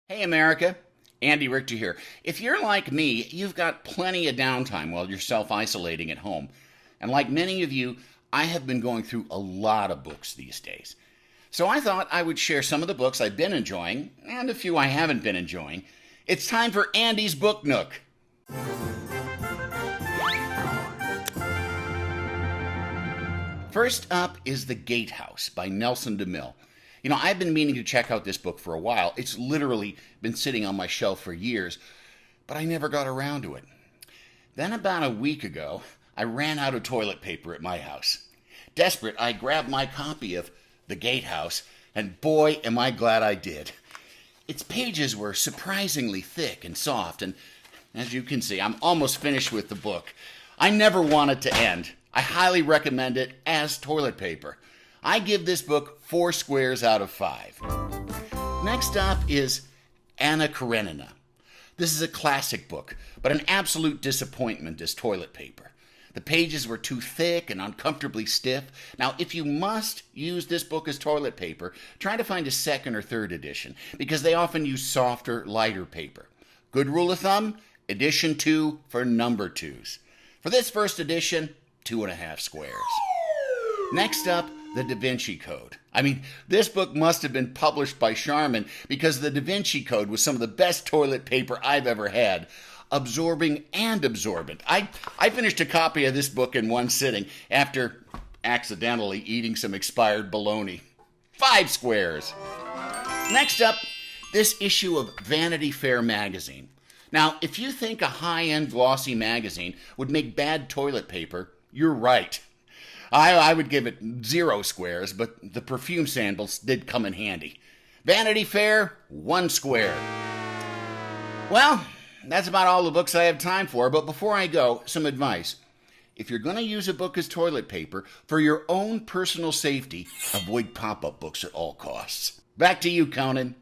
Hey America, Andy Richter here. If you're like me, you've got plenty of downtime while you're self-isolating at home. And like many of you, I have been going through a lot of books these days. So I thought I would share some of the books I've been enjoying and a few I haven't been enjoying. It's time for Andy's Book Nook. First up is The Gatehouse by Nelson DeMille. You know, I've been meaning to check out this book for a while. It's literally been sitting on my shelf for years, but I never got around to it. Then about a week ago, I ran out of toilet paper at my house. Desperate, I grabbed my copy of The Gatehouse, and boy, am I glad I did. Its pages were surprisingly thick and soft, and as you can see, I'm almost finished with the book. I never want it to end. I highly recommend it as toilet paper. I give this book 4 squares out of 5. Next up is Anna Karenina. This is a classic book, but an absolute disappointment as toilet paper. The pages were too thick and uncomfortably stiff. Now, if you must use this book as toilet paper, try to find a second or third edition, because they often use softer, lighter paper. Good rule of thumb, edition 2 for number 2s. For this first edition, 2.5 squares. Next up, the Da Vinci Code. I mean, this book must have been published by Charmin because the Da Vinci Code was some of the best toilet paper I've ever had. Absorbing and absorbent. I finished a copy of this book in one sitting after accidentally eating some expired bologna. 5 squares. Next up, this issue of Vanity Fair magazine. Now, if you think a high-end glossy magazine would make bad toilet paper, you're right. I would give it 0 squares, but the perfume samples did come in handy. Vanity Fair, 1 square. Well, that's about all the books I have time for, but before I go, some advice. If you're going to use a book as toilet paper, for your own personal safety, avoid pop-up books at all costs. Back to you, Conan.